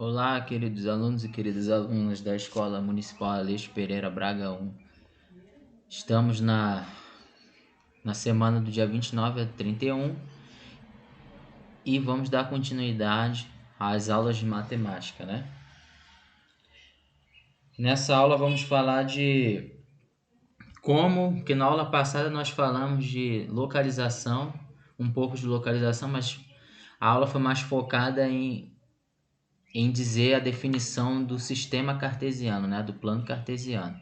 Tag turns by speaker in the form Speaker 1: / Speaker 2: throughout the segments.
Speaker 1: Olá, queridos alunos e queridas alunas da Escola Municipal Aleixo Pereira Braga 1. Estamos na semana do dia 29 a 31 e vamos dar continuidade às aulas de matemática, né? Nessa aula vamos falar de que na aula passada nós falamos de localização, um pouco de localização, mas a aula foi mais focada em dizer a definição do sistema cartesiano, né, do plano cartesiano.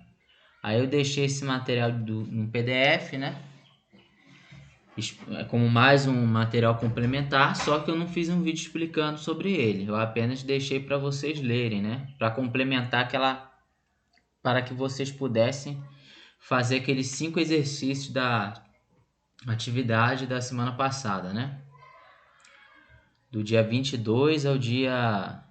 Speaker 1: Aí eu deixei esse material no PDF, né, como mais um material complementar, só que eu não fiz um vídeo explicando sobre ele. Eu apenas deixei para vocês lerem, né, para complementar para que vocês pudessem fazer aqueles 5 exercícios da atividade da semana passada, né, do dia 22 ao dia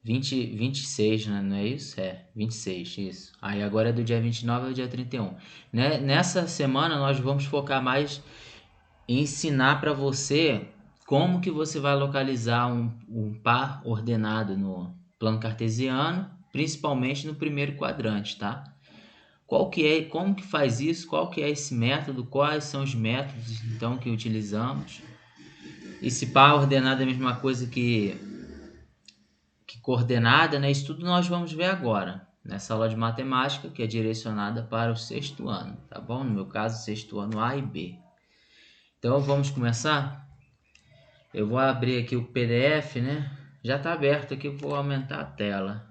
Speaker 1: 26, né? Não é isso? 26, isso. Aí agora é do dia 29 ao dia 31. Né? Nessa semana nós vamos focar mais em ensinar para você como que você vai localizar um par ordenado no plano cartesiano, principalmente no primeiro quadrante, tá? Como que faz isso? Qual que é esse método? Quais são os métodos então que utilizamos? Esse par ordenado é a mesma coisa que coordenada, né? Isso tudo nós vamos ver agora, nessa aula de matemática, que é direcionada para o 6º ano, tá bom? No meu caso, 6º ano A e B. Então, vamos começar? Eu vou abrir aqui o PDF, né? Já está aberto aqui, eu vou aumentar a tela.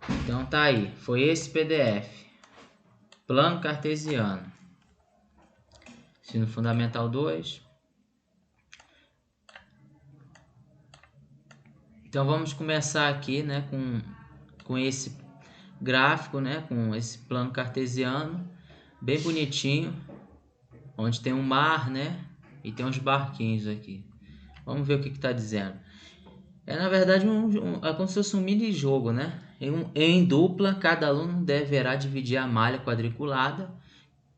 Speaker 1: Então, tá aí. Foi esse PDF. Plano cartesiano. Ensino Fundamental 2. Então, vamos começar aqui, né, com esse gráfico, né, com esse plano cartesiano, bem bonitinho, onde tem um mar, né, e tem uns barquinhos aqui. Vamos ver o que está dizendo. É, na verdade, é como se fosse um mini jogo, né? Em dupla, cada aluno deverá dividir a malha quadriculada.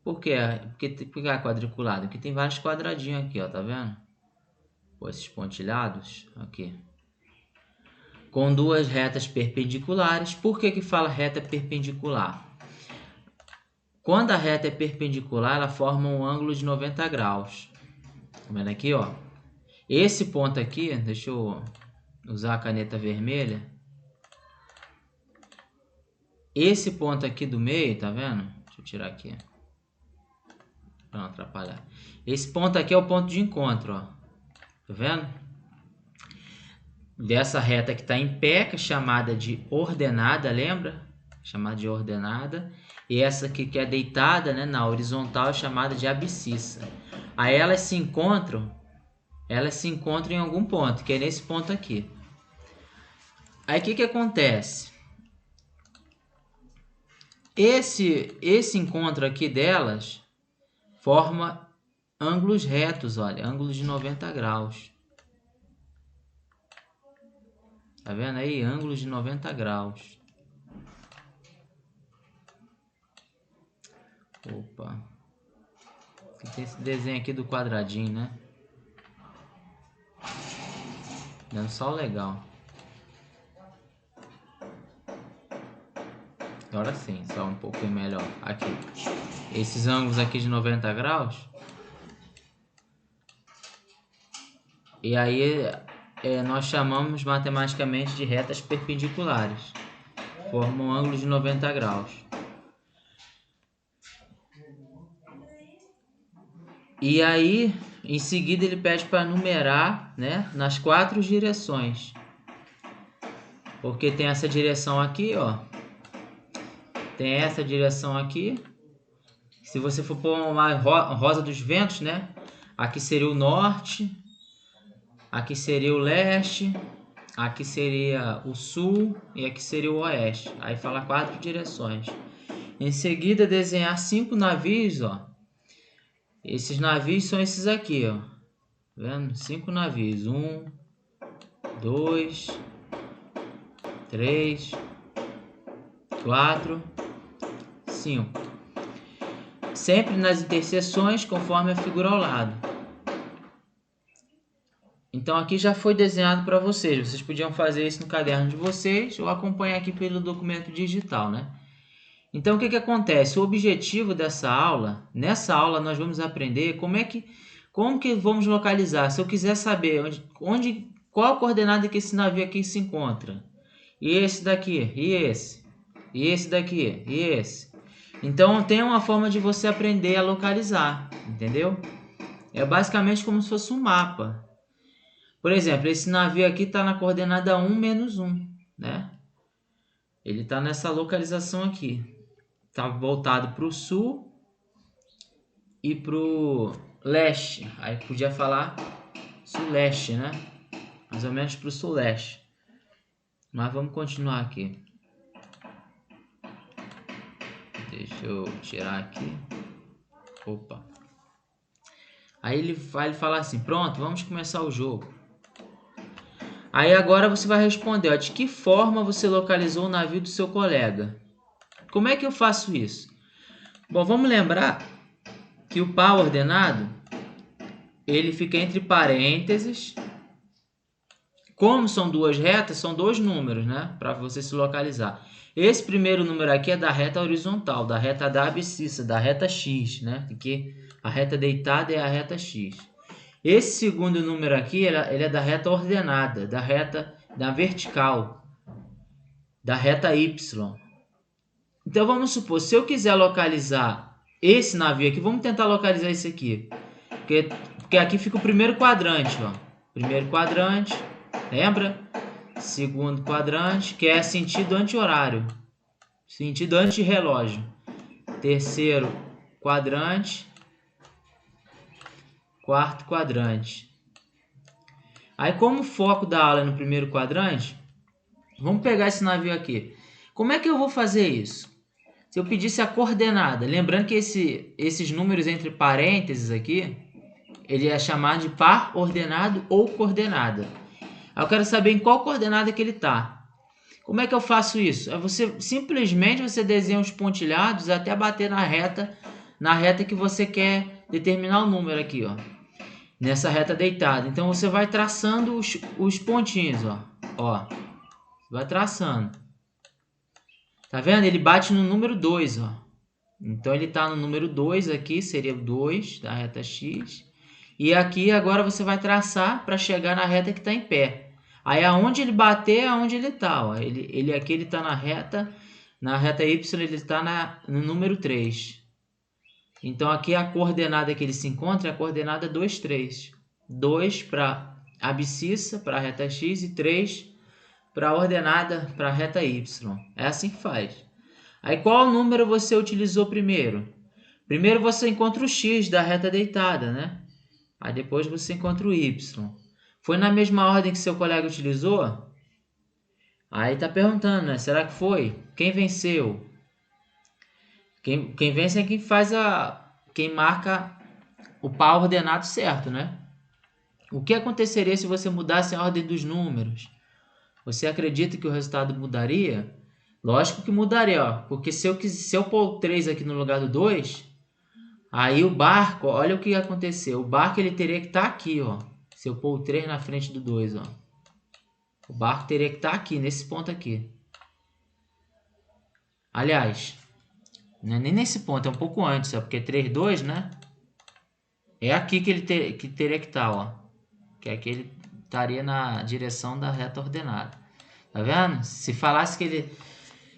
Speaker 1: Por quê? Porque é quadriculada? Porque tem vários quadradinhos aqui, ó, tá vendo? Pô, esses pontilhados aqui. Com duas retas perpendiculares. Por que fala reta perpendicular? Quando a reta é perpendicular, ela forma um ângulo de 90 graus. Tá vendo aqui, ó? Esse ponto aqui, deixa eu usar a caneta vermelha. Esse ponto aqui do meio, tá vendo? Deixa eu tirar aqui. Pra não atrapalhar. Esse ponto aqui é o ponto de encontro, ó. Tá vendo? Dessa reta que está em pé, que é chamada de ordenada, lembra? Chamada de ordenada. E essa aqui que é deitada, né, na horizontal, é chamada de abscissa. Aí elas se encontram em algum ponto, que é nesse ponto aqui. Aí o que acontece? Esse encontro aqui delas forma ângulos retos, olha, ângulos de 90 graus. Tá vendo aí? Ângulos de 90 graus. Opa. Tem esse desenho aqui do quadradinho, né? Dando só o legal. Agora sim, só um pouquinho melhor. Aqui. Esses ângulos aqui de 90 graus. E aí nós chamamos matematicamente de retas perpendiculares. Formam um ângulo de 90 graus. E aí, em seguida, ele pede para numerar, né, nas 4 direções. Porque tem essa direção aqui, ó. Tem essa direção aqui. Se você for pôr uma rosa dos ventos, né? Aqui seria o norte. Aqui seria o leste. Aqui seria o sul. E aqui seria o oeste. Aí fala 4 direções. Em seguida, desenhar 5 navios, ó. Esses navios são esses aqui, ó. Tá vendo? 5 navios. 1, 2, 3, 4, 5. Sempre nas interseções, conforme a figura ao lado. Então aqui já foi desenhado para vocês. Vocês podiam fazer isso no caderno de vocês ou acompanhar aqui pelo documento digital, né? Então o que acontece? O objetivo dessa aula, nessa aula nós vamos aprender como que vamos localizar. Se eu quiser saber qual a coordenada que esse navio aqui se encontra. E esse daqui, e esse daqui, e esse. Então tem uma forma de você aprender a localizar, entendeu? É basicamente como se fosse um mapa. Por exemplo, esse navio aqui está na coordenada 1 menos 1, né? Ele está nessa localização aqui. Está voltado para o sul e para o leste. Aí podia falar sul-leste, né? Mais ou menos para o sul-leste. Mas vamos continuar aqui. Deixa eu tirar aqui. Opa. Aí ele vai falar assim, pronto, vamos começar o jogo. Aí agora você vai responder, ó, de que forma você localizou o navio do seu colega? Como é que eu faço isso? Bom, vamos lembrar que o par ordenado, ele fica entre parênteses. Como são duas retas, são dois números, né? Para você se localizar. Esse primeiro número aqui é da reta horizontal, da reta da abscissa, da reta X, né? Porque a reta deitada é a reta X. Esse segundo número aqui, ele é da reta ordenada, da reta da vertical, da reta Y. Então vamos supor, se eu quiser localizar esse navio aqui, vamos tentar localizar esse aqui. Porque aqui fica o primeiro quadrante, ó. Primeiro quadrante, lembra? Segundo quadrante, que é sentido anti-horário, sentido anti-relógio. Terceiro quadrante, quarto quadrante. Aí, como o foco da aula é no primeiro quadrante, vamos pegar esse navio aqui. Como é que eu vou fazer isso? Se eu pedisse a coordenada, lembrando que esses números entre parênteses aqui, ele é chamado de par ordenado ou coordenada. Aí eu quero saber em qual coordenada que ele está. Como é que eu faço isso? É simplesmente você desenha os pontilhados até bater na reta que você quer determinar o número aqui, ó. Nessa reta deitada. Então você vai traçando os pontinhos, ó. Vai traçando. Tá vendo? Ele bate no número 2, ó. Então ele tá no número 2 aqui, seria o 2 da reta X. E aqui agora você vai traçar para chegar na reta que está em pé. Aí aonde ele bater é aonde ele tá, ó. Aqui ele tá na reta Y, ele está no número 3. Então aqui a coordenada que ele se encontra é a coordenada 2, 3. 2 para abscissa, para a reta X, e 3 para a ordenada, para a reta Y. É assim que faz. Aí qual número você utilizou primeiro? Primeiro você encontra o X da reta deitada, né? Aí depois você encontra o Y. Foi na mesma ordem que seu colega utilizou? Aí tá perguntando, né? Será que foi? Quem venceu? Quem vence é quem marca o par ordenado certo, né? O que aconteceria se você mudasse a ordem dos números? Você acredita que o resultado mudaria? Lógico que mudaria, ó. Porque se eu pôr o 3 aqui no lugar do 2, aí o barco, olha o que aconteceu. O barco ele teria que estar aqui, ó. Se eu pôr o 3 na frente do 2, ó. O barco teria que estar aqui, nesse ponto aqui. Aliás, não é nem nesse ponto, é um pouco antes, ó. Porque 3, 2, né? É aqui que ele teria que estar, ó. Que aqui ele estaria na direção da reta ordenada. Tá vendo? Se falasse que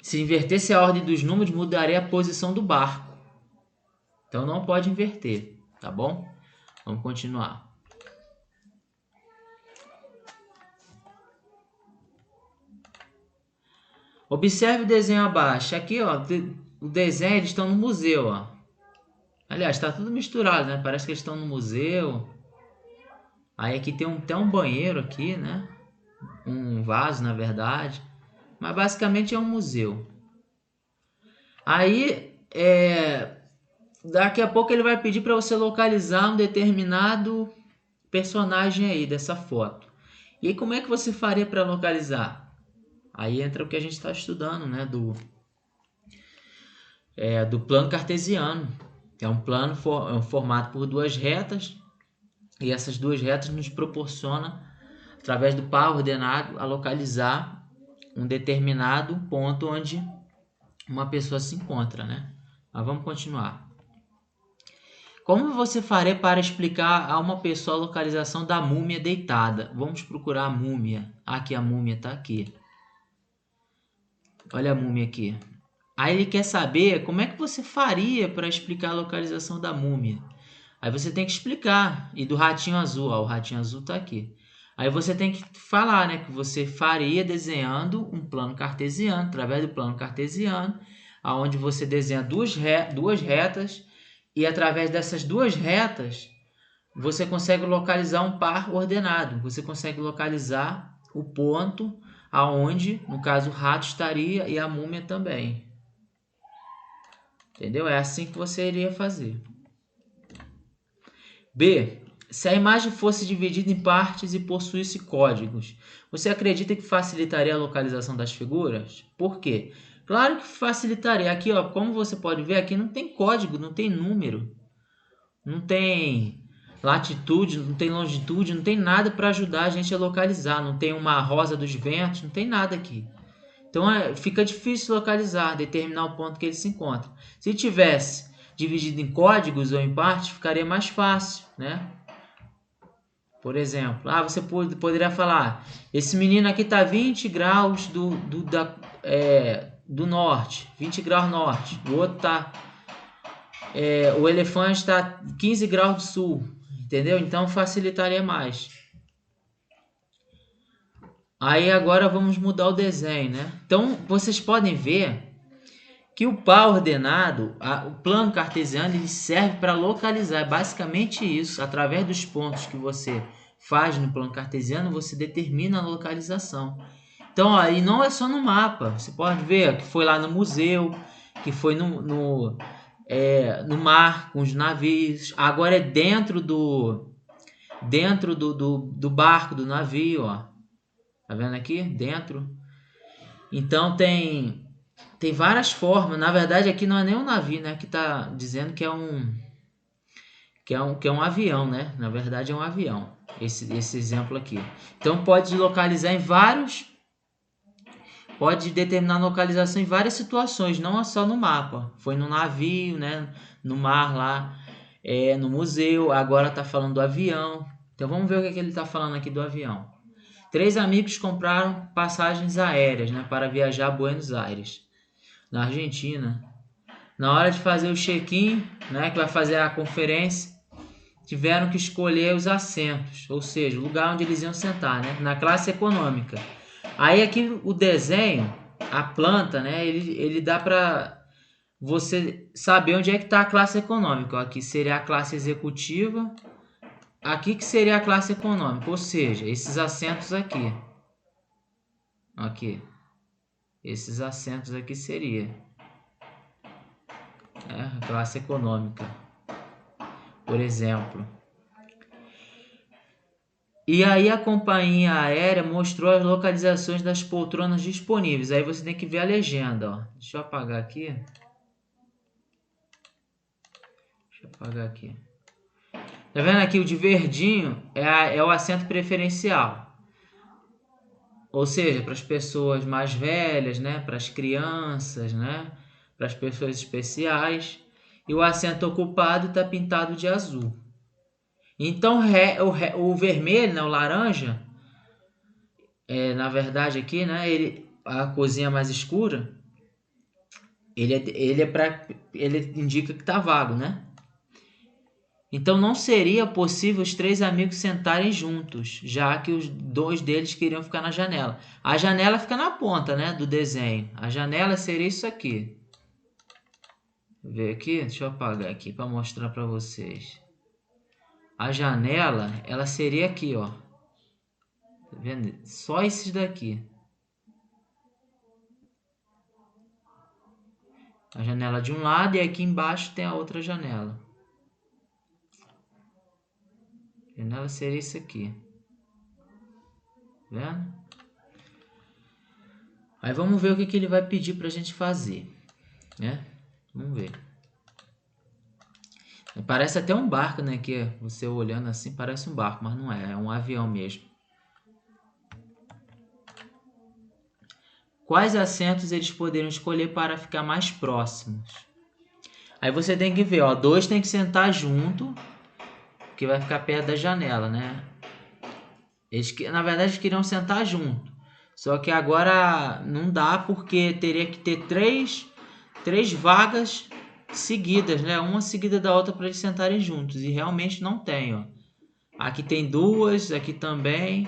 Speaker 1: se invertesse a ordem dos números, mudaria a posição do barco. Então não pode inverter, tá bom? Vamos continuar. Observe o desenho abaixo. Aqui, ó, o desenho, eles estão no museu, ó. Aliás, está tudo misturado, né? Parece que eles estão no museu. Aí aqui tem até um banheiro aqui, né? Um vaso, na verdade. Mas basicamente é um museu. Aí, daqui a pouco ele vai pedir para você localizar um determinado personagem aí dessa foto. E aí, como é que você faria para localizar? Aí entra o que a gente está estudando, né? Do plano cartesiano. É um plano formado por duas retas. E essas duas retas nos proporcionam, através do par ordenado, a localizar um determinado ponto onde uma pessoa se encontra, né? Mas vamos continuar. Como você faria para explicar a uma pessoa a localização da múmia deitada? Vamos procurar a múmia. Aqui a múmia está aqui. Olha a múmia aqui. Aí ele quer saber como é que você faria para explicar a localização da múmia. Aí você tem que explicar. E do ratinho azul, ó, o ratinho azul está aqui. Aí você tem que falar, né, que você faria desenhando um plano cartesiano, através do plano cartesiano, aonde você desenha duas retas, e através dessas duas retas você consegue localizar um par ordenado. Você consegue localizar o ponto aonde, no caso, o rato estaria e a múmia também. Entendeu? É assim que você iria fazer. B. Se a imagem fosse dividida em partes e possuísse códigos, você acredita que facilitaria a localização das figuras? Por quê? Claro que facilitaria. Aqui, ó, como você pode ver, aqui não tem código, não tem número, não tem latitude, não tem longitude, não tem nada para ajudar a gente a localizar. Não tem uma rosa dos ventos, não tem nada aqui. Então fica difícil localizar, determinar o ponto que ele se encontra. Se tivesse dividido em códigos ou em partes, ficaria mais fácil, né? Por exemplo, você poderia falar, esse menino aqui está 20 graus do norte, 20 graus norte. O outro está, o elefante está 15 graus do sul, entendeu? Então facilitaria mais. Aí agora vamos mudar o desenho, né? Então vocês podem ver que o par ordenado, o plano cartesiano, ele serve para localizar. É basicamente isso. Através dos pontos que você faz no plano cartesiano, você determina a localização. Então, aí não é só no mapa. Você pode ver que foi lá no museu, que foi no mar com os navios. Agora é dentro do barco, do navio, ó. Tá vendo aqui? Dentro. Então tem várias formas. Na verdade, aqui não é nem um navio, né? Aqui tá dizendo que é um avião, né? Na verdade, é um avião. Esse exemplo aqui. Então pode localizar em vários. Pode determinar localização em várias situações, não é só no mapa. Foi no navio, né? No mar lá, no museu. Agora tá falando do avião. Então vamos ver o que ele tá falando aqui do avião. 3 amigos compraram passagens aéreas, né, para viajar a Buenos Aires, na Argentina. Na hora de fazer o check-in, né, que vai fazer a conferência, tiveram que escolher os assentos, ou seja, o lugar onde eles iam sentar, né, na classe econômica. Aí aqui o desenho, a planta, né, ele dá para você saber onde é que está a classe econômica. Aqui seria a classe executiva, aqui que seria a classe econômica, ou seja, esses assentos aqui. Aqui. Esses assentos aqui seria a classe econômica, por exemplo. E aí a companhia aérea mostrou as localizações das poltronas disponíveis. Aí você tem que ver a legenda, ó. Deixa eu apagar aqui. Tá vendo aqui o de verdinho é o assento preferencial. Ou seja, para as pessoas mais velhas, né, para as crianças, né, para as pessoas especiais. E o assento ocupado está pintado de azul. Então o vermelho, né, o laranja, na verdade aqui, né, a cozinha mais escura, ele indica que está vago, né? Então não seria possível os 3 amigos sentarem juntos, já que os 2 deles queriam ficar na janela. A janela fica na ponta, né, do desenho. A janela seria isso aqui. Vê aqui, deixa eu apagar aqui para mostrar para vocês. A janela, ela seria aqui, ó. Tá vendo? Só esses daqui. A janela de um lado e aqui embaixo tem a outra janela. A janela seria isso aqui. Tá vendo? Aí vamos ver o que ele vai pedir pra gente fazer, né? Vamos ver. Parece até um barco, né? Que você olhando assim parece um barco, mas não é. É um avião mesmo. Quais assentos eles poderiam escolher para ficar mais próximos? Aí você tem que ver, ó. 2 tem que sentar junto, que vai ficar perto da janela, né? Eles, na verdade, eles queriam sentar junto. Só que agora não dá porque teria que ter três vagas seguidas, né? Uma seguida da outra para eles sentarem juntos. E realmente não tem, ó. Aqui tem 2, aqui também.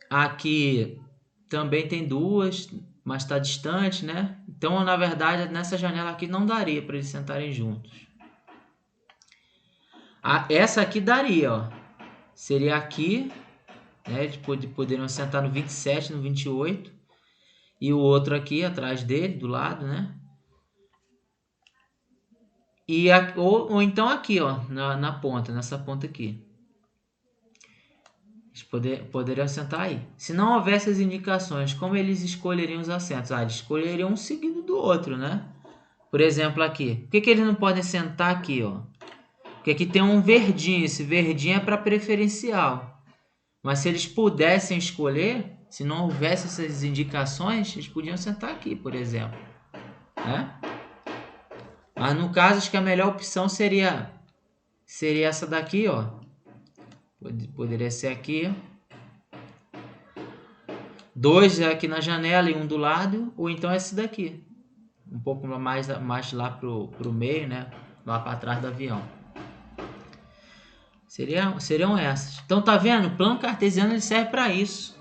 Speaker 1: Aqui também tem 2, mas está distante, né? Então, na verdade, nessa janela aqui não daria para eles sentarem juntos. Essa aqui daria, ó. Seria aqui, né? Eles poderiam sentar no 27, no 28. E o outro aqui atrás dele, do lado, né? E ou então aqui, ó, na ponta, nessa ponta aqui. Eles poderiam sentar aí. Se não houvesse as indicações, como eles escolheriam os assentos? Eles escolheriam um seguido do outro, né? Por exemplo, aqui. Por que eles não podem sentar aqui, ó? Porque aqui tem um verdinho. Esse verdinho é para preferencial. Mas se eles pudessem escolher, se não houvesse essas indicações, eles podiam sentar aqui, por exemplo. Né? Mas no caso, acho que a melhor opção seria essa daqui, ó. Poderia ser aqui. 2 aqui na janela e um do lado, ou então esse daqui. Um pouco mais lá pro meio, né? Lá para trás do avião. Seriam essas. Então tá vendo? O plano cartesiano ele serve para isso.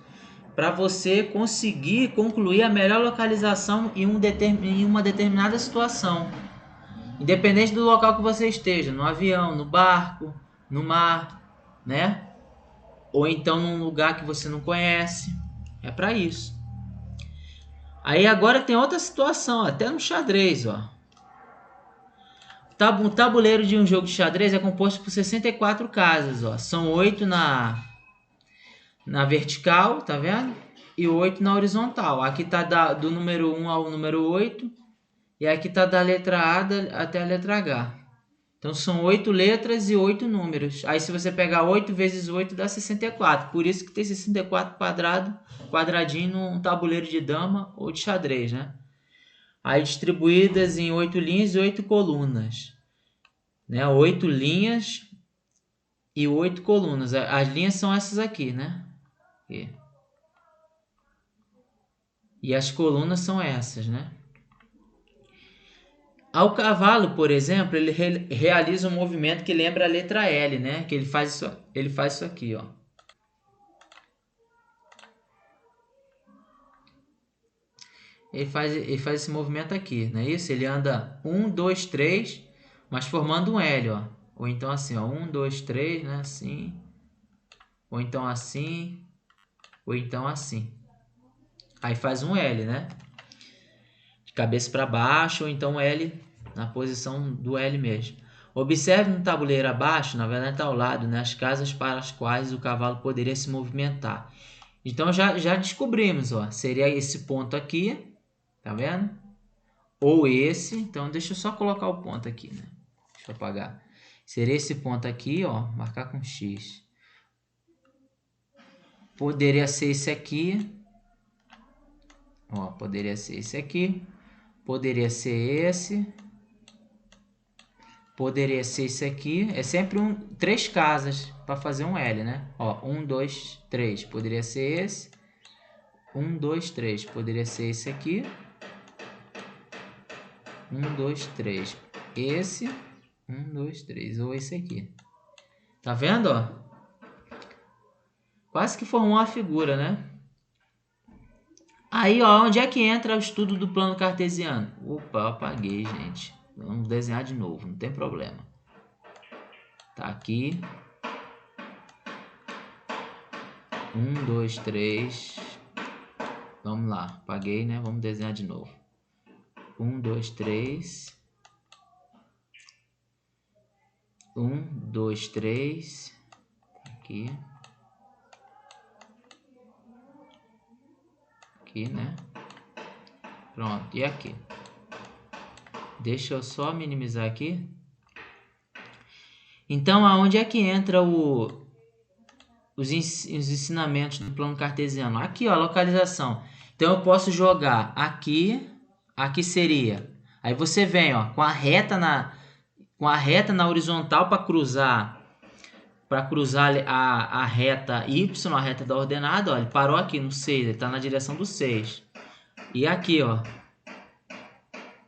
Speaker 1: Para você conseguir concluir a melhor localização em uma determinada situação. Independente do local que você esteja, no avião, no barco, no mar, né? Ou então num lugar que você não conhece. É para isso. Aí agora tem outra situação, até no xadrez, ó. O tabuleiro de um jogo de xadrez é composto por 64 casas, ó. São 8 na vertical, tá vendo? E 8 na horizontal. Aqui tá do número 1 ao número 8. E aqui tá da letra A até a letra H. Então são 8 letras e 8 números. Aí se você pegar 8 vezes 8 dá 64. Por isso que tem 64 quadradinho num tabuleiro de dama ou de xadrez, né? Aí distribuídas em 8 linhas e 8 colunas. Né? 8 linhas e 8 colunas. As linhas são essas aqui, né? Aqui. E as colunas são essas, né? Ao cavalo, por exemplo, ele realiza um movimento que lembra a letra L, né? Que ele faz isso aqui, ó. Ele faz esse movimento aqui, não é isso? Ele anda 1, 2, 3, mas formando um L, ó. Ou então assim, ó, 1, 2, 3, né? Assim. Ou então assim. Ou então assim. Aí faz um L, né? De cabeça para baixo, ou então L na posição do L mesmo. Observe no tabuleiro abaixo, na verdade está ao lado, né, as casas para as quais o cavalo poderia se movimentar. Então já descobrimos, ó, seria esse ponto aqui, tá vendo? Ou esse, então deixa eu só colocar o ponto aqui, né? Deixa eu apagar. Seria esse ponto aqui, ó, marcar com X. Poderia ser esse aqui, ó, poderia ser esse aqui, poderia ser esse. Poderia ser esse aqui. É sempre 3 casas para fazer um L, né? Ó, 1, 2, 3. Poderia ser esse. 1, 2, 3. Poderia ser esse aqui. 1, 2, 3. Esse. 1, 2, 3. Ou esse aqui. Tá vendo, ó? Quase que formou uma figura, né? Aí, ó, onde é que entra o estudo do plano cartesiano? Opa, eu apaguei, gente. Vamos desenhar de novo, não tem problema. Tá aqui. 1, 2, 3. Vamos lá, apaguei, né? Vamos desenhar de novo. 1, 2, 3. 1, 2, 3. Aqui. Aqui, né? Pronto, e aqui? Deixa eu só minimizar aqui. Então, aonde é que entra os ensinamentos do plano cartesiano? Aqui, ó, a localização. Então, eu posso jogar aqui, aqui seria. Aí você vem, ó, com a reta na horizontal para cruzar a reta Y, a reta da ordenada, ó, ele parou aqui no 6, ele está na direção do 6. E aqui, ó,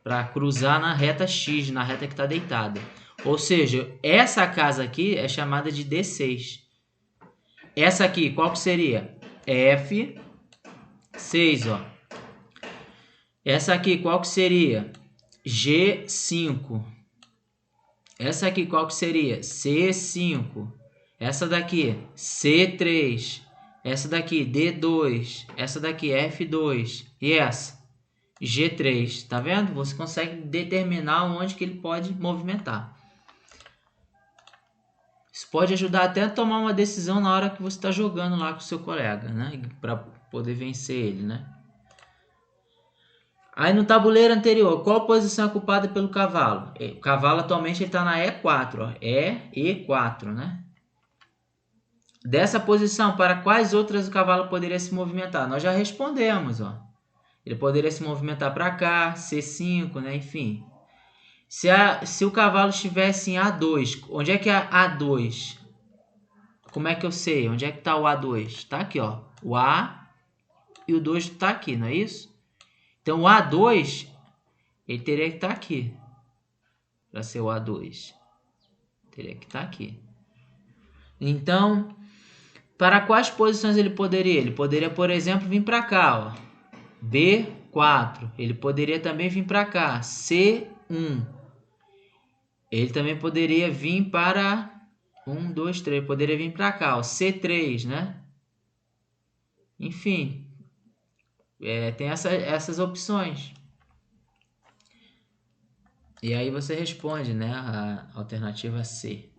Speaker 1: para cruzar na reta X, na reta que está deitada. Ou seja, essa casa aqui é chamada de D6. Essa aqui, qual que seria? F6, ó. Essa aqui, qual que seria? G5. Essa aqui, qual que seria? C5. Essa daqui, C3. Essa daqui, D2. Essa daqui, F2. E essa, G3. Tá vendo? Você consegue determinar onde que ele pode movimentar. Isso pode ajudar até a tomar uma decisão na hora que você está jogando lá com o seu colega, né? Para poder vencer ele, né? Aí no tabuleiro anterior, qual posição é ocupada pelo cavalo? O cavalo atualmente está na E4, ó. E4, né? Dessa posição, para quais outras o cavalo poderia se movimentar? Nós já respondemos, ó. Ele poderia se movimentar para cá, C5, né? Enfim. Se o cavalo estivesse em A2, onde é que é A2? Como é que eu sei? Onde é que está o A2? Está aqui, ó. O A e o 2 está aqui, não é isso? Então, o A2, ele teria que estar aqui. Para ser o A2. Teria que estar aqui. Então, para quais posições ele poderia? Ele poderia, por exemplo, vir para cá, ó. B4. Ele poderia também vir para cá. C1. Ele também poderia vir para 1, 2, 3. Poderia vir para cá, ó. C3, né? Enfim. Tem essas opções. E aí você responde, né? A alternativa C.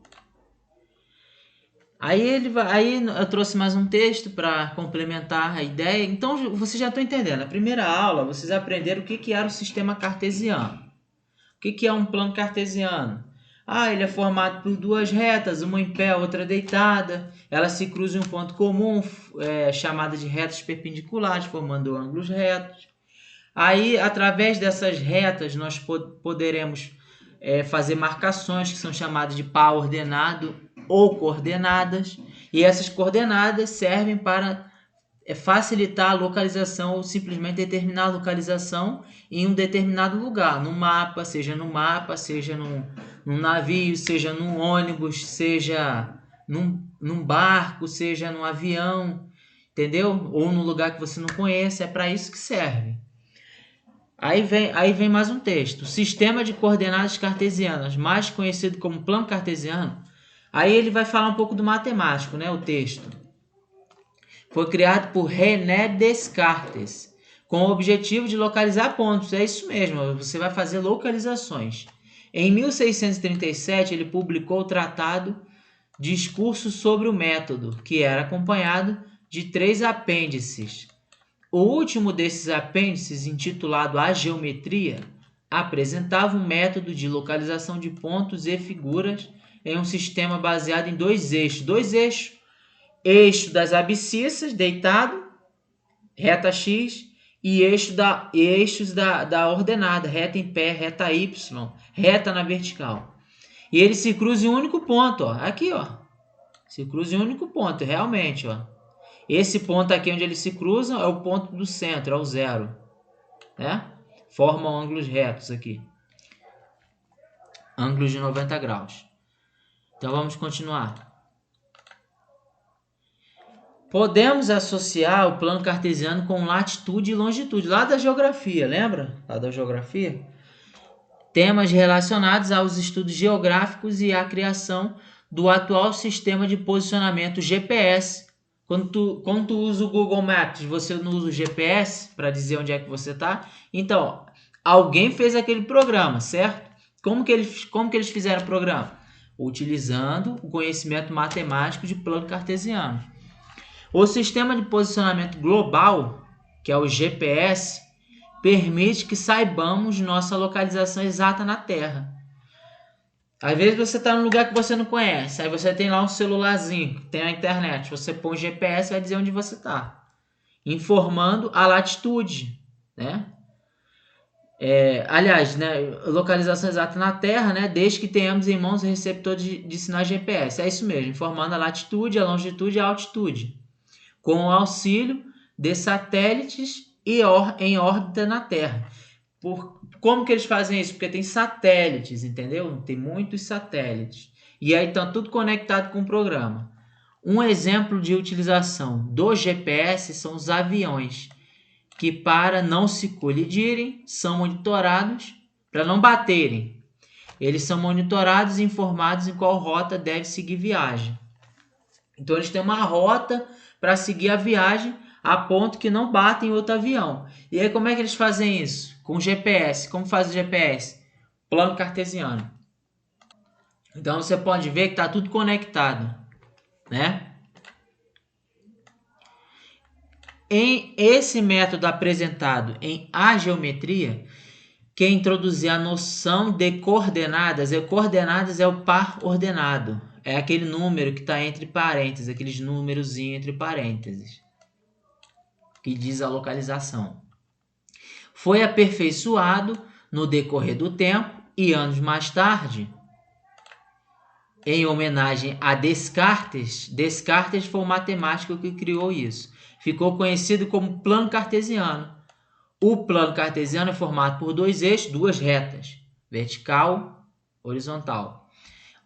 Speaker 1: Aí eu trouxe mais um texto para complementar a ideia. Então vocês já estão entendendo. Na primeira aula vocês aprenderam o que era o sistema cartesiano. O que é um plano cartesiano? Ele é formado por duas retas, uma em pé, outra deitada. Elas se cruzam em um ponto comum, chamada de retas perpendiculares, formando ângulos retos. Aí, através dessas retas, nós poderemos fazer marcações que são chamadas de par ordenado ou coordenadas. E essas coordenadas servem para facilitar a localização ou simplesmente determinar a localização em um determinado lugar, no mapa, seja num navio, seja num ônibus, seja num barco, seja num avião, entendeu? Ou num lugar que você não conhece, é para isso que serve. Aí vem mais um texto. O sistema de coordenadas cartesianas, mais conhecido como plano cartesiano. Aí ele vai falar um pouco do matemático, né? O texto. Foi criado por René Descartes, com o objetivo de localizar pontos. É isso mesmo, você vai fazer localizações. Em 1637, ele publicou o tratado Discurso sobre o Método, que era acompanhado de 3 apêndices. O último desses apêndices, intitulado A Geometria, apresentava um método de localização de pontos e figuras em um sistema baseado em 2 eixos. 2 eixos. Eixo das abscissas, deitado, reta X, e eixos da ordenada, reta em pé, reta Y, reta na vertical. E ele se cruza em um único ponto, ó. Aqui, ó. Se cruza em um único ponto, realmente, ó. Esse ponto aqui onde eles se cruzam é o ponto do centro, é o 0. Né? Formam ângulos retos aqui. Ângulos de 90 graus. Então vamos continuar. Podemos associar o plano cartesiano com latitude e longitude, lá da geografia, lembra? Lá da geografia. Temas relacionados aos estudos geográficos e à criação do atual sistema de posicionamento GPS. Quando tu usa o Google Maps, você não usa o GPS para dizer onde é que você está? Então, alguém fez aquele programa, certo? Como que eles fizeram o programa? Utilizando o conhecimento matemático de plano cartesiano. O sistema de posicionamento global, que é o GPS, permite que saibamos nossa localização exata na Terra. Às vezes você está num lugar que você não conhece, aí você tem lá um celularzinho, tem a internet, você põe o GPS, vai dizer onde você está, informando a latitude, né? Aliás, né, localização exata na Terra, né, desde que tenhamos em mãos o receptor de sinais GPS. É isso mesmo, informando a latitude, a longitude e a altitude, com o auxílio de satélites em órbita na Terra. Como que eles fazem isso? Porque tem satélites, entendeu? Tem muitos satélites. E aí está tudo conectado com o programa. Um exemplo de utilização do GPS são os aviões, que para não se colidirem, são monitorados para não baterem. Eles são monitorados e informados em qual rota deve seguir viagem. Então eles têm uma rota para seguir a viagem a ponto que não batem outro avião. E aí como é que eles fazem isso? Com GPS. Como faz o GPS? Plano cartesiano. Então você pode ver que está tudo conectado, né? Em esse método apresentado em ageometria, que introduzir a noção de coordenadas. Coordenadas é o par ordenado. É aquele número que está entre parênteses, aqueles númerozinhos entre parênteses, que diz a localização. Foi aperfeiçoado no decorrer do tempo e anos mais tarde, em homenagem a Descartes. Descartes foi o matemático que criou isso. Ficou conhecido como plano cartesiano. O plano cartesiano é formado por dois eixos, duas retas, vertical, horizontal.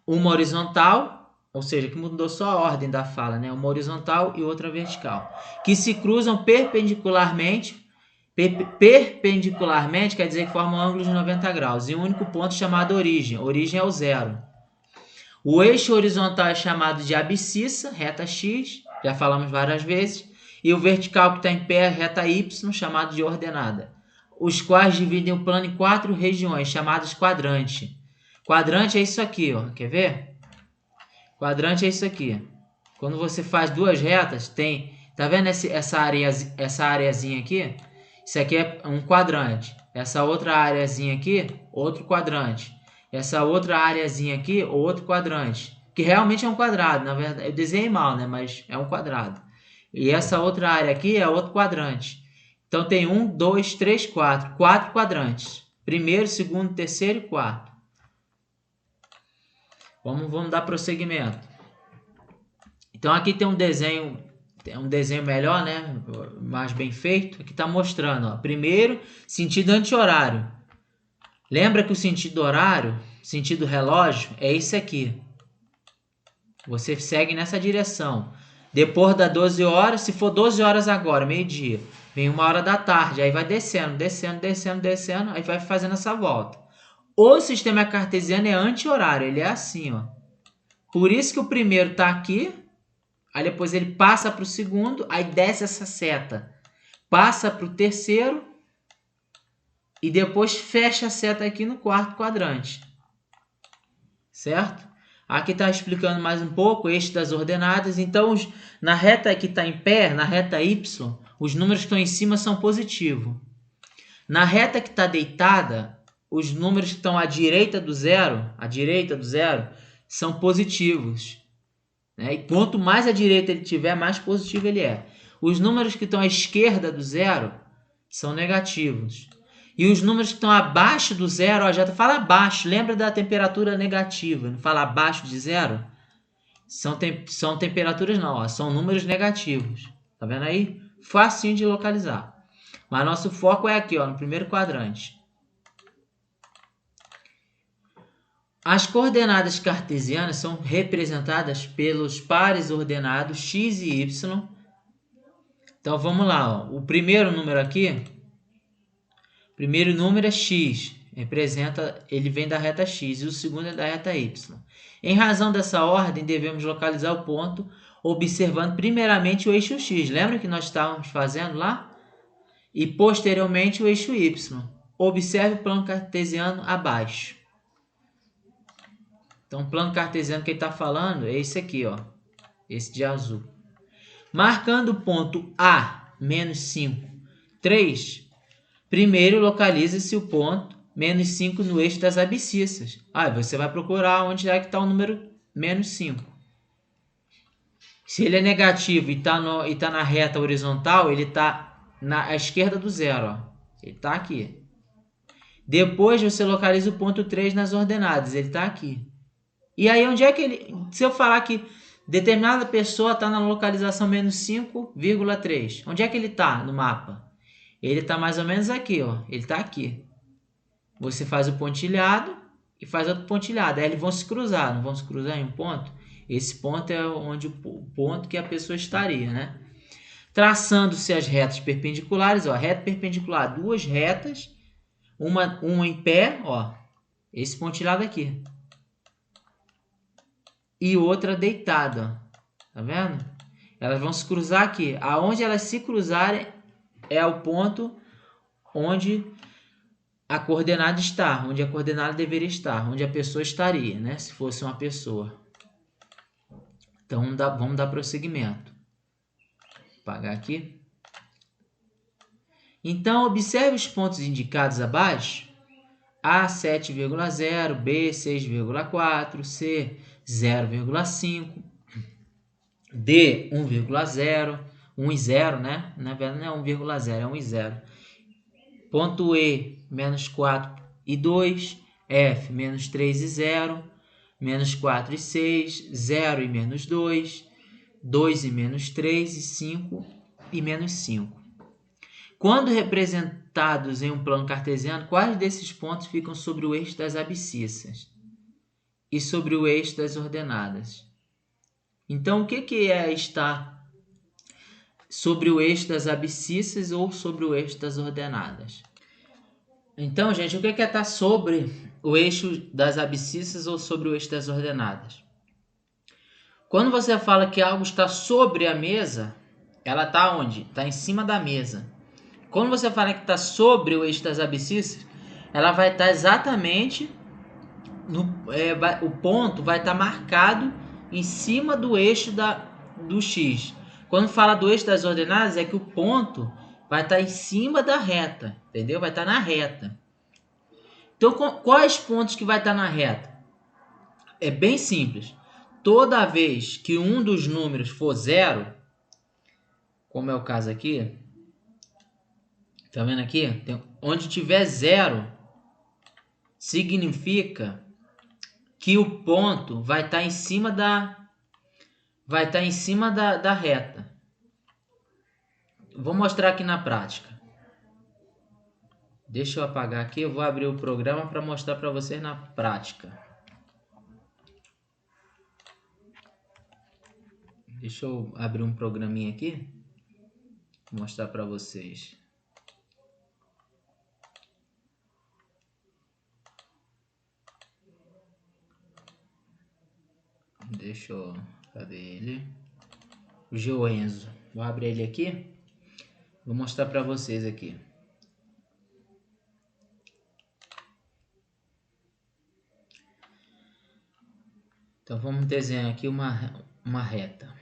Speaker 1: Uma horizontal, ou seja, que mudou só a ordem da fala, né? Uma horizontal e outra vertical, que se cruzam perpendicularmente. Perpendicularmente quer dizer que formam um ângulo de 90 graus, em um único ponto chamado origem. Origem é o zero. O eixo horizontal é chamado de abscissa, reta x, já falamos várias vezes, e o vertical que está em pé é reta y, chamado de ordenada, os quais dividem o plano em 4 regiões, chamadas quadrante. Quadrante é isso aqui, ó. Quer ver? Quadrante é isso aqui. Quando você faz duas retas, tem... Tá vendo essa areazinha aqui? Isso aqui é um quadrante. Essa outra areazinha aqui, outro quadrante. Essa outra areazinha aqui, outro quadrante. Que realmente é um quadrado, na verdade. Eu desenhei mal, né? Mas é um quadrado. E essa outra área aqui é outro quadrante. Então tem 1, 2, 3, 4. 4 quadrantes. Primeiro, segundo, terceiro e quarto. Vamos dar prosseguimento. Então aqui tem um desenho melhor, né? Mais bem feito. Aqui está mostrando, ó. Primeiro, sentido anti-horário. Lembra que o sentido horário, sentido relógio, é esse aqui. Você segue nessa direção. Depois das 12 horas, se for 12 horas agora, meio-dia, vem 1 hora da tarde, aí vai descendo, aí vai fazendo essa volta. O sistema cartesiano é anti-horário, ele é assim, ó. Por isso que o primeiro está aqui, aí depois ele passa para o segundo, aí desce essa seta, passa para o terceiro e depois fecha a seta aqui no quarto quadrante. Certo? Aqui está explicando mais um pouco, eixo das ordenadas. Então, na reta que está em pé, na reta Y, os números que estão em cima são positivos. Na reta que está deitada, os números que estão à direita do zero, são positivos. Né? E quanto mais à direita ele tiver, mais positivo ele é. Os números que estão à esquerda do zero são negativos. E os números que estão abaixo do zero, ó, já fala abaixo, lembra da temperatura negativa, não fala abaixo de zero? São temperaturas não, ó, são números negativos. Tá vendo aí? Facinho de localizar. Mas nosso foco é aqui, ó, no primeiro quadrante. As coordenadas cartesianas são representadas pelos pares ordenados x e y. Então vamos lá, ó. O primeiro número aqui, o primeiro número é x, ele vem da reta x, e o segundo é da reta y. Em razão dessa ordem, devemos localizar o ponto observando primeiramente o eixo x. Lembra que nós estávamos fazendo lá? E posteriormente o eixo y. Observe o plano cartesiano abaixo. Então, o plano cartesiano que ele está falando é esse aqui, ó, esse de azul. Marcando o ponto A, menos 5, 3, primeiro localiza-se o ponto menos 5 no eixo das abscissas. Aí você vai procurar onde é que está o número menos 5. Se ele é negativo e está na reta horizontal, ele está à esquerda do zero. Ó. Ele está aqui. Depois você localiza o ponto 3 nas ordenadas. Ele está aqui. E aí onde é que ele... Se eu falar que determinada pessoa está na localização menos 5,3. Onde é que ele está no mapa? Ele está mais ou menos aqui. Ó. Ele está aqui. Você faz o pontilhado e faz outro pontilhado. Aí eles vão se cruzar. Não vão se cruzar em um ponto? Esse ponto é onde o ponto que a pessoa estaria, né? Traçando-se as retas perpendiculares, ó, reta perpendicular, duas retas, uma em pé, ó, esse pontilhado aqui, e outra deitada, ó, tá vendo? Elas vão se cruzar aqui. Aonde elas se cruzarem é o ponto onde a coordenada está, onde a coordenada deveria estar, onde a pessoa estaria, né? Se fosse uma pessoa. Então, vamos dar prosseguimento. Vou apagar aqui. Então, observe os pontos indicados abaixo. A 7,0, B 6,4, C 0,5, D 1,0, 1 e 0, né? Na verdade não é 1,0, é 1 e 0. Ponto E, menos 4 e 2, F, menos 3 e 0, menos 4 e 6, 0 e menos 2, 2 e menos 3 e 5 e menos 5. Quando representados em um plano cartesiano, quais desses pontos ficam sobre o eixo das abscissas e sobre o eixo das ordenadas? Então, o que é estar sobre o eixo das abscissas ou sobre o eixo das ordenadas? Então, gente, o que é estar sobre o eixo das abscissas ou sobre o eixo das ordenadas? Quando você fala que algo está sobre a mesa, ela está onde? Está em cima da mesa. Quando você fala que está sobre o eixo das abscissas, ela vai estar exatamente o ponto vai estar marcado em cima do eixo do X. Quando fala do eixo das ordenadas, é que o ponto vai estar em cima da reta, entendeu? Vai estar na reta. Então, quais pontos que vai estar na reta? É bem simples. Toda vez que um dos números for zero, como é o caso aqui, tá vendo aqui? Onde tiver zero, significa que o ponto vai estar em cima da reta. Vou mostrar aqui na prática. Deixa eu apagar aqui, eu vou abrir o programa para mostrar para vocês na prática. Deixa eu abrir um programinha aqui, mostrar para vocês. Deixa eu... Cadê ele? O GeoEnzo. Vou abrir ele aqui. Vou mostrar para vocês aqui. Então vamos desenhar aqui uma reta.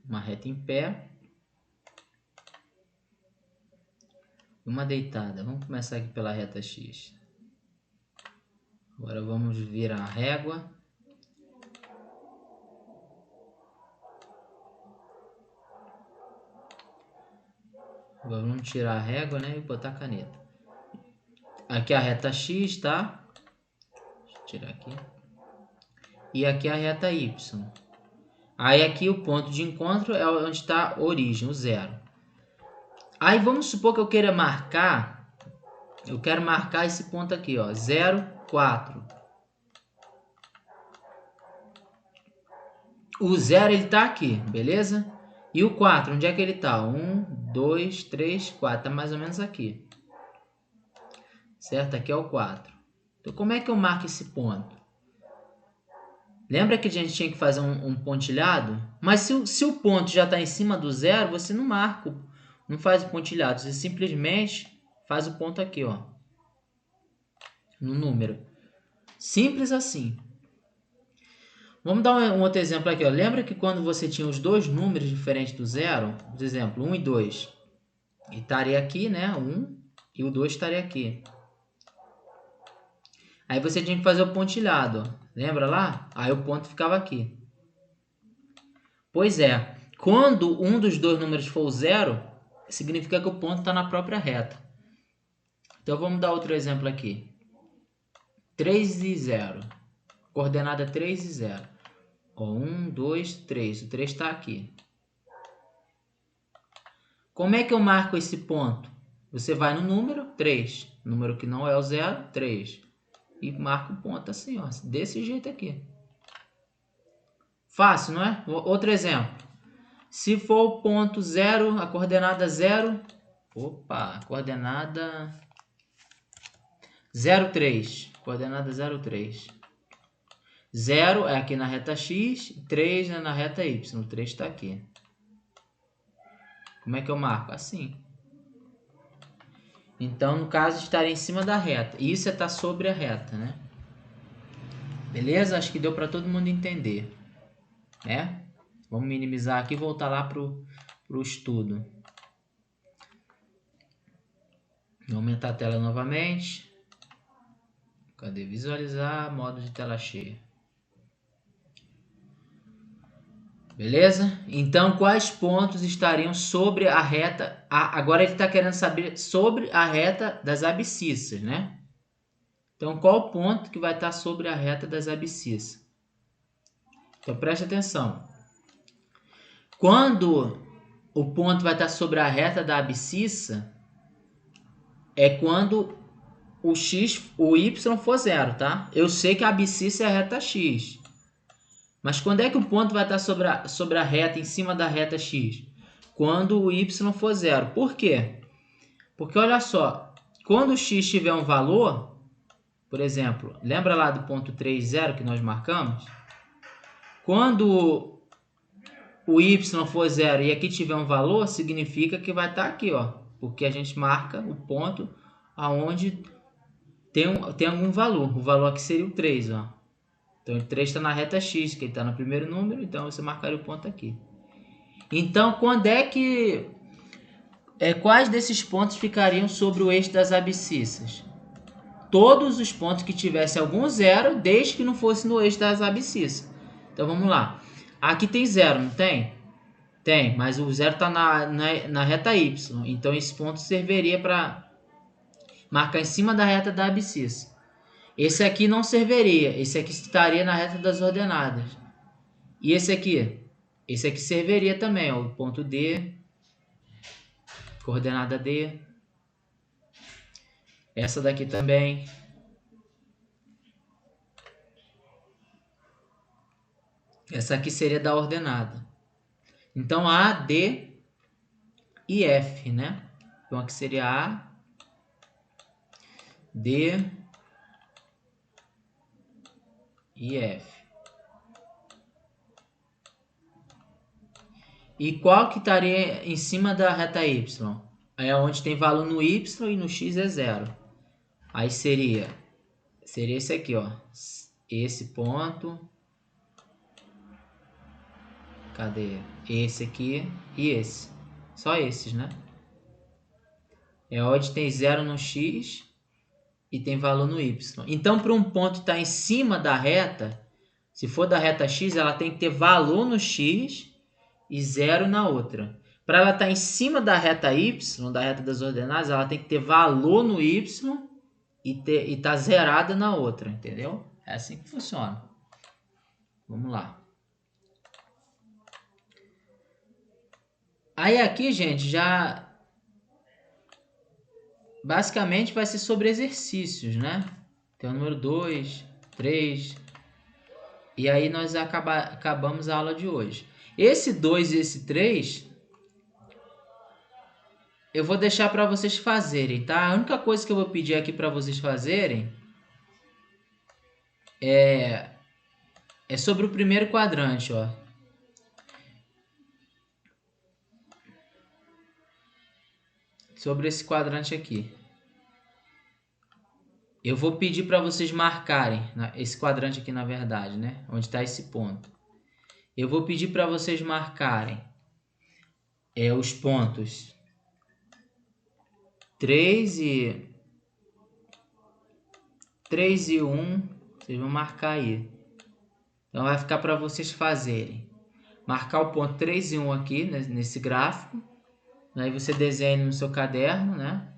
Speaker 1: Uma reta em pé. Uma deitada. Vamos começar aqui pela reta X. Agora vamos virar a régua. Agora vamos tirar a régua, né, e botar a caneta. Aqui a reta X, tá? Deixa eu tirar aqui. E aqui a reta Y. Aí aqui o ponto de encontro é onde está a origem, o zero. Aí vamos supor que eu queira marcar, eu quero marcar esse ponto aqui, ó, 0, 4. O 0 ele tá aqui, beleza? E o 4, onde é que ele tá? 1, 2, 3, 4, tá mais ou menos aqui. Certo? Aqui é o 4. Então como é que eu marco esse ponto? Lembra que a gente tinha que fazer um pontilhado? Mas se o ponto já está em cima do zero, você não marca, não faz o pontilhado. Você simplesmente faz o ponto aqui, ó, no número. Simples assim. Vamos dar um outro exemplo aqui, ó. Lembra que quando você tinha os dois números diferentes do zero, por exemplo, 1 e 2, estaria aqui, né? 1 e o 2 estaria aqui. Aí você tinha que fazer o pontilhado, ó. Lembra lá? Aí o ponto ficava aqui. Pois é, quando um dos dois números for o zero, significa que o ponto está na própria reta. Então vamos dar outro exemplo aqui. 3 e 0. Coordenada 3 e 0. Ó, 1, 2, 3. O 3 está aqui. Como é que eu marco esse ponto? Você vai no número 3. Número que não é o 0, 3. E marca o ponto assim, ó. Desse jeito aqui. Fácil, não é? Outro exemplo. Se for o ponto 0, a coordenada 0... Opa, a coordenada 0,3. Coordenada 0,3. 0 é aqui na reta x, 3 é na reta y. O 3 está aqui. Como é que eu marco? Assim. Então, no caso, estaria em cima da reta. Isso é estar sobre a reta, né? Beleza? Acho que deu para todo mundo entender. É? Vamos minimizar aqui e voltar lá para o estudo. Vou aumentar a tela novamente. Cadê? Visualizar, modo de tela cheia. Beleza? Então, quais pontos estariam sobre a reta? Agora ele está querendo saber sobre a reta das abscissas, né? Então, qual o ponto que vai estar sobre a reta das abscissas? Então, preste atenção. Quando o ponto vai estar sobre a reta da abscissa, é quando o y for zero, tá? Eu sei que a abscissa é a reta x. Mas quando é que o ponto vai estar sobre a reta, em cima da reta x? Quando o y for zero. Por quê? Porque olha só, quando o x tiver um valor, por exemplo, lembra lá do ponto 3, 0 que nós marcamos? Quando o y for zero e aqui tiver um valor, significa que vai estar aqui, ó. Porque a gente marca o ponto aonde tem algum valor. O valor aqui seria o 3, ó. Então, o 3 está na reta x, que está no primeiro número, então você marcaria o ponto aqui. Então, quando é que... quais desses pontos ficariam sobre o eixo das abscissas? Todos os pontos que tivessem algum zero, desde que não fosse no eixo das abscissas. Então, vamos lá. Aqui tem zero, não tem? Tem, mas o zero está na reta y. Então, esse ponto serviria para marcar em cima da reta da abscissa. Esse aqui não serviria. Esse aqui estaria na reta das ordenadas. E esse aqui? Esse aqui serviria também, ó, o ponto D, coordenada D. Essa daqui também. Essa aqui seria da ordenada. Então, A, D e F, né? Então, aqui seria A, D e F. E qual que estaria em cima da reta Y? É onde tem valor no Y e no X é zero. Aí seria esse aqui, ó. Esse ponto. Cadê? Esse aqui e esse. Só esses, né? É onde tem zero no X e tem valor no Y. Então, para um ponto estar em cima da reta, se for da reta X, ela tem que ter valor no X e zero na outra. Para ela estar em cima da reta Y, da reta das ordenadas, ela tem que ter valor no Y e estar zerada na outra, entendeu? É assim que funciona. Vamos lá. Aí aqui, gente, já basicamente vai ser sobre exercícios, né? Tem o número 2, 3. E aí nós acabamos a aula de hoje. Esse 2 e esse 3 eu vou deixar para vocês fazerem, tá? A única coisa que eu vou pedir aqui para vocês fazerem é sobre o primeiro quadrante, ó. Sobre esse quadrante aqui. Eu vou pedir para vocês marcarem esse quadrante aqui, na verdade, né? Onde está esse ponto. Eu vou pedir para vocês marcarem os pontos 3 e 3 e 1, vocês vão marcar aí. Então vai ficar para vocês fazerem. Marcar o ponto 3 e 1 aqui nesse gráfico. Aí você desenha no seu caderno, né?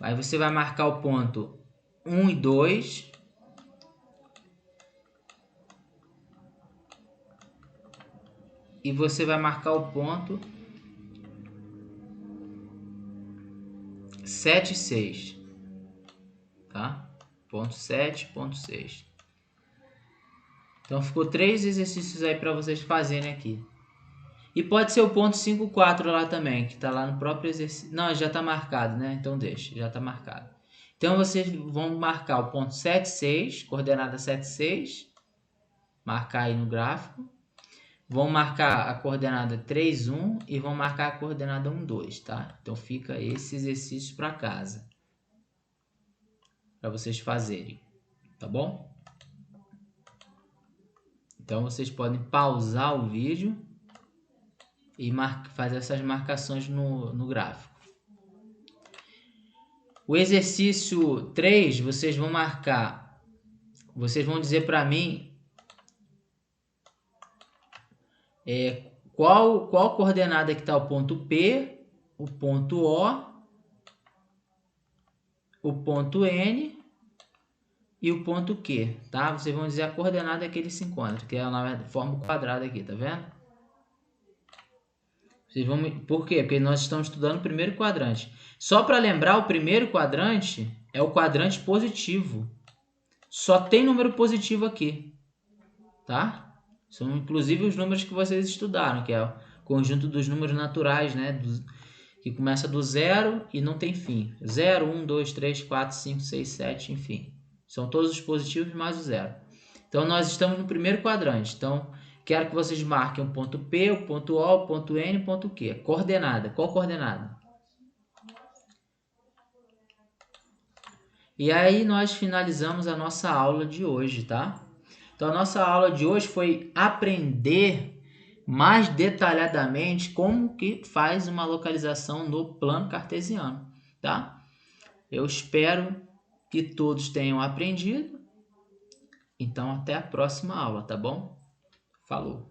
Speaker 1: Aí você vai marcar o ponto 1 e 2. E você vai marcar o ponto 7 e 6. Tá? Ponto 7, ponto 6. Então ficou 3 exercícios aí para vocês fazerem aqui. E pode ser o ponto 5, 4 lá também, que está lá no próprio exercício. Não, já está marcado, né? Então deixa, já está marcado. Então vocês vão marcar o ponto 7, 6, coordenada 7, 6. Marcar aí no gráfico. Vão marcar a coordenada 3, 1 e vão marcar a coordenada 1, 2, tá? Então fica esse exercício para casa. Para vocês fazerem, tá bom? Então vocês podem pausar o vídeo e fazer essas marcações no gráfico. O exercício 3, vocês vão marcar, vocês vão dizer para mim qual coordenada que está o ponto P, o ponto O, o ponto N e o ponto Q, tá? Vocês vão dizer a coordenada que eles se encontram, que é a forma quadrada aqui, tá vendo? Vocês vão, por quê? Porque nós estamos estudando o primeiro quadrante. Só para lembrar, o primeiro quadrante é o quadrante positivo. Só tem número positivo aqui, tá? São inclusive os números que vocês estudaram, que é o conjunto dos números naturais, né? Que começa do 0 e não tem fim. 0, 1, 2, 3, 4, 5, 6, 7, enfim. São todos os positivos mais o 0. Então, nós estamos no primeiro quadrante. Então, quero que vocês marquem o ponto P, o ponto O, o ponto N e o ponto Q. Coordenada. Qual coordenada? E aí, nós finalizamos a nossa aula de hoje, tá? Então, a nossa aula de hoje foi aprender mais detalhadamente como que faz uma localização no plano cartesiano, tá? Eu espero que todos tenham aprendido. Então, até a próxima aula, tá bom? Falou!